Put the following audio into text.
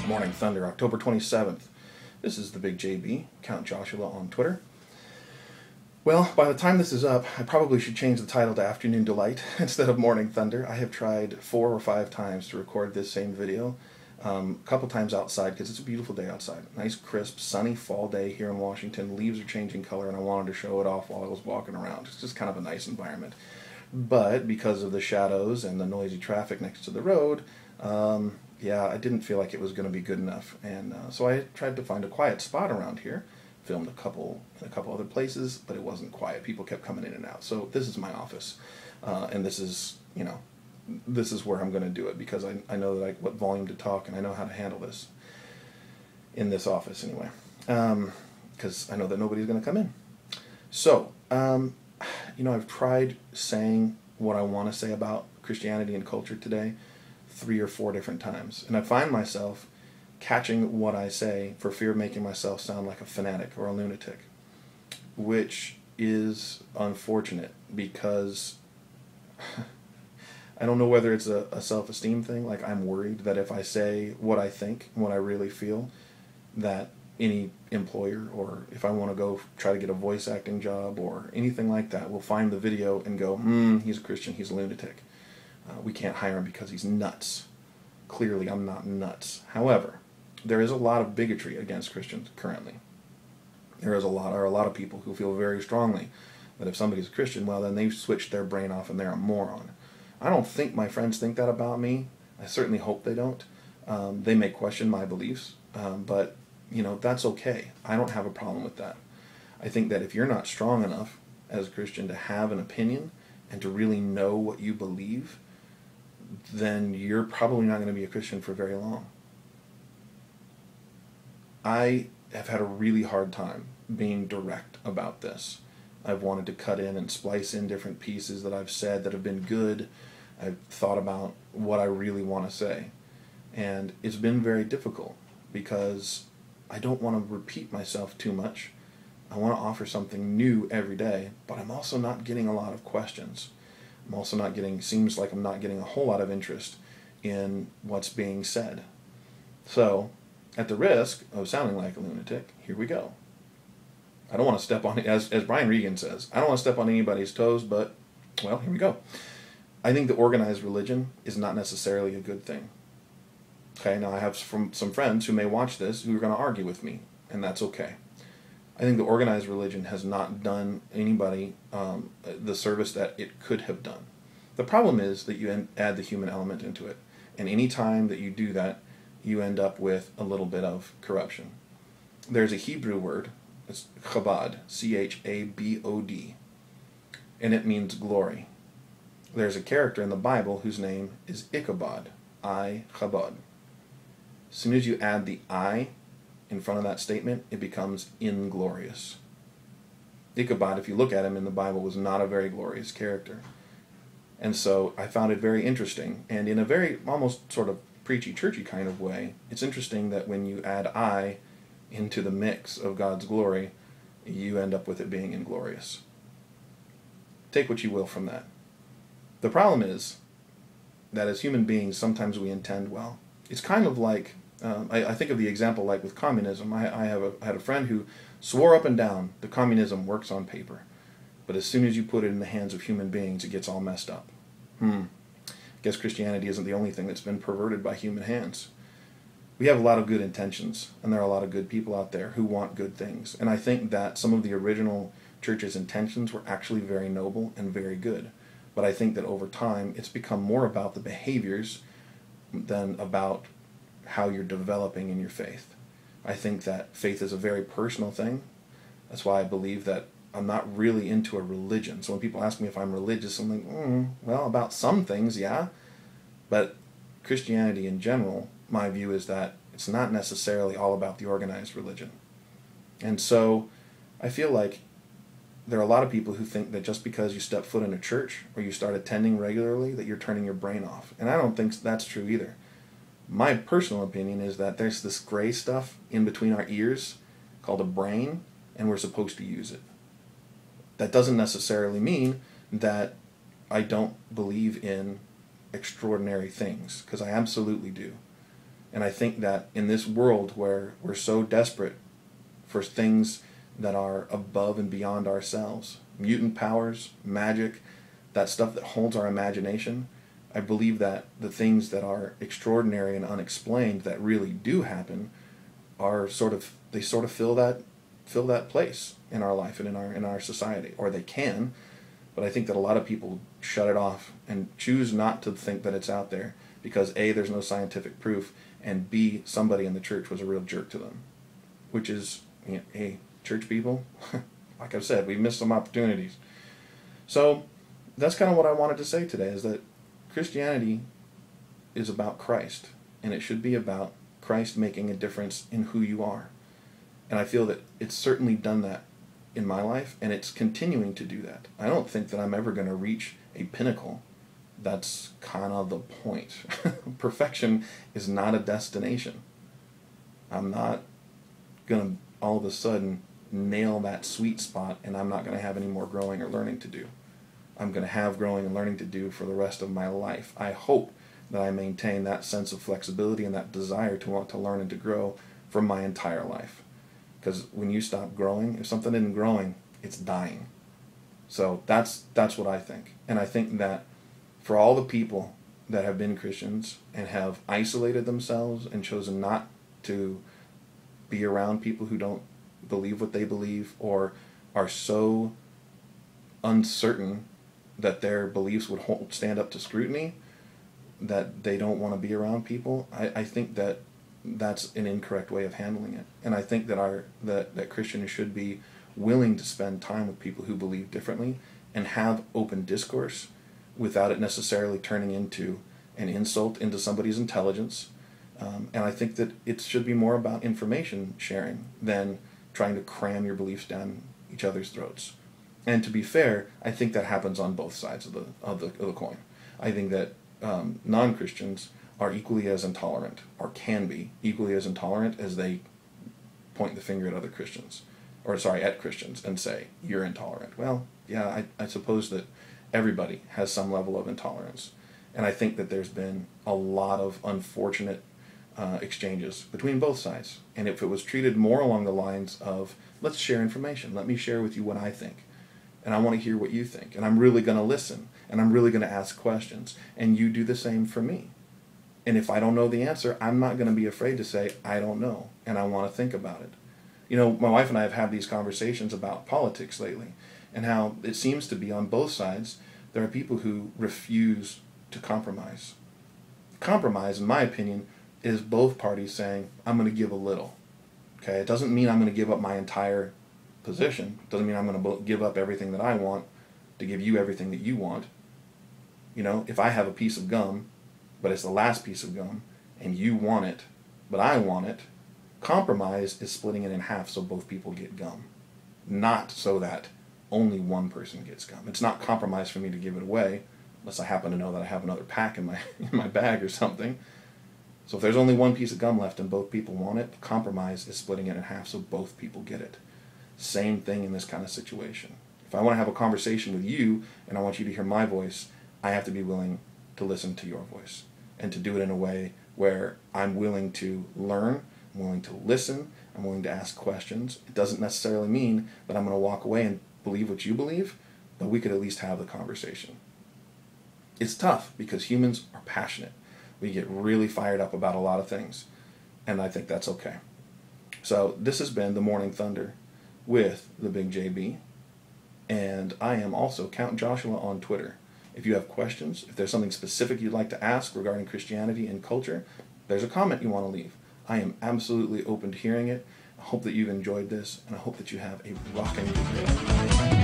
Morning Thunder, October 27th. This is TheBigJB, Count Joshua on Twitter. Well, by the time this is up, I probably should change the title to Afternoon Delight instead of Morning Thunder. I have tried 4 or 5 times to record this same video, a couple times outside because it's a beautiful day outside. Nice, crisp, sunny fall day here in Washington. Leaves are changing color and I wanted to show it off while I was walking around. It's just kind of a nice environment. But because of the shadows and the noisy traffic next to the road, yeah, I didn't feel like it was going to be good enough, and so I tried to find a quiet spot around here. Filmed in a couple other places, but it wasn't quiet. People kept coming in and out. So this is my office, and this is where I'm going to do it because I know what volume to talk, and I know how to handle this in this office anyway, because I know that nobody's going to come in. So I've tried saying what I want to say about Christianity and culture today 3 or 4 different times, and I find myself catching what I say for fear of making myself sound like a fanatic or a lunatic, which is unfortunate because I don't know whether it's a self-esteem thing. Like, I'm worried that if I say what I think, what I really feel, that any employer, or if I want to go try to get a voice acting job or anything like that, will find the video and go, he's a Christian, he's a lunatic. We can't hire him because he's nuts. Clearly, I'm not nuts. However, there is a lot of bigotry against Christians currently. There are a lot of people who feel very strongly that if somebody's a Christian, well, then they've switched their brain off and they're a moron. I don't think my friends think that about me. I certainly hope they don't. They may question my beliefs, but that's okay. I don't have a problem with that. I think that if you're not strong enough as a Christian to have an opinion and to really know what you believe, then you're probably not going to be a Christian for very long. I have had a really hard time being direct about this. I've wanted to cut in and splice in different pieces that I've said that have been good. I've thought about what I really want to say. And it's been very difficult because I don't want to repeat myself too much. I want to offer something new every day, but I'm also not getting a lot of questions. I'm also seems like I'm not getting a whole lot of interest in what's being said. So, at the risk of sounding like a lunatic, here we go. I don't want to step on, as Brian Regan says, I don't want to step on anybody's toes, but, well, here we go. I think that organized religion is not necessarily a good thing. Okay, now I have some friends who may watch this who are going to argue with me, and that's okay. I think the organized religion has not done anybody the service that it could have done. The problem is that you add the human element into it, and any time that you do that, you end up with a little bit of corruption. There's a Hebrew word, it's chabad, C-H-A-B-O-D, and it means glory. There's a character in the Bible whose name is Ichabod, I-Chabad. As soon as you add the I in front of that statement, it becomes inglorious. Ichabod, if you look at him in the Bible, was not a very glorious character. And so I found it very interesting, and in a very almost sort of preachy, churchy kind of way, it's interesting that when you add I into the mix of God's glory, you end up with it being inglorious. Take what you will from that. The problem is that as human beings, sometimes we intend well. It's kind of like, I think of the example like with communism. I had a friend who swore up and down that communism works on paper, but as soon as you put it in the hands of human beings, it gets all messed up. Guess Christianity isn't the only thing that's been perverted by human hands. We have a lot of good intentions, and there are a lot of good people out there who want good things. And I think that some of the original church's intentions were actually very noble and very good. But I think that over time, it's become more about the behaviors than about how you're developing in your faith. I think that faith is a very personal thing. That's why I believe that I'm not really into a religion. So when people ask me if I'm religious, I'm like, well, about some things, yeah. But Christianity in general, my view is that it's not necessarily all about the organized religion. And so I feel like there are a lot of people who think that just because you step foot in a church or you start attending regularly that you're turning your brain off. And I don't think that's true either. My personal opinion is that there's this gray stuff in between our ears called a brain, and we're supposed to use it. That doesn't necessarily mean that I don't believe in extraordinary things, because I absolutely do. And I think that in this world where we're so desperate for things that are above and beyond ourselves, mutant powers, magic, that stuff that holds our imagination, I believe that the things that are extraordinary and unexplained that really do happen are sort of fill that place in our life and in our society, or they can. But I think that a lot of people shut it off and choose not to think that it's out there because A, there's no scientific proof, and B, somebody in the church was a real jerk to them. Which is, hey, church people, like I've said, we've missed some opportunities. So that's kind of what I wanted to say today, is that Christianity is about Christ, and it should be about Christ making a difference in who you are. And I feel that it's certainly done that in my life, and it's continuing to do that. I don't think that I'm ever going to reach a pinnacle. That's kind of the point. Perfection is not a destination. I'm not going to all of a sudden nail that sweet spot, and I'm not going to have any more growing or learning to do. I'm going to have growing and learning to do for the rest of my life. I hope that I maintain that sense of flexibility and that desire to want to learn and to grow for my entire life. Because when you stop growing, if something isn't growing, it's dying. So that's what I think. And I think that for all the people that have been Christians and have isolated themselves and chosen not to be around people who don't believe what they believe, or are so uncertain that their beliefs would stand up to scrutiny, that they don't want to be around people, I think that that's an incorrect way of handling it. And I think that that Christians should be willing to spend time with people who believe differently and have open discourse without it necessarily turning into an insult into somebody's intelligence. And I think that it should be more about information sharing than trying to cram your beliefs down each other's throats. And to be fair, I think that happens on both sides of the coin. I think that non-Christians are equally as intolerant, or can be equally as intolerant, as they point the finger at other Christians, at Christians, and say, you're intolerant. Well, yeah, I suppose that everybody has some level of intolerance. And I think that there's been a lot of unfortunate exchanges between both sides. And if it was treated more along the lines of, let's share information, let me share with you what I think, and I want to hear what you think, and I'm really going to listen, and I'm really going to ask questions, and you do the same for me. And if I don't know the answer, I'm not going to be afraid to say, I don't know, and I want to think about it. You know, my wife and I have had these conversations about politics lately, and how it seems to be on both sides, there are people who refuse to compromise. Compromise, in my opinion, is both parties saying, I'm going to give a little. Okay, it doesn't mean I'm going to give up my entire position. It doesn't mean I'm going to give up everything that I want to give you everything that you want. You know, if I have a piece of gum, but it's the last piece of gum, and you want it, but I want it, compromise is splitting it in half so both people get gum. Not so that only one person gets gum. It's not compromise for me to give it away, unless I happen to know that I have another pack in my bag or something. So if there's only one piece of gum left and both people want it, compromise is splitting it in half so both people get it. Same thing in this kind of situation. If I want to have a conversation with you and I want you to hear my voice, I have to be willing to listen to your voice, and to do it in a way where I'm willing to learn, I'm willing to listen, I'm willing to ask questions. It doesn't necessarily mean that I'm going to walk away and believe what you believe, but we could at least have the conversation. It's tough because humans are passionate. We get really fired up about a lot of things, and I think that's okay. So this has been the Morning Thunder with TheBigJB, and I am also Count Joshua on Twitter. If you have questions, if there's something specific you'd like to ask regarding Christianity and culture, there's a comment you want to leave. I am absolutely open to hearing it. I hope that you've enjoyed this, and I hope that you have a rocking day.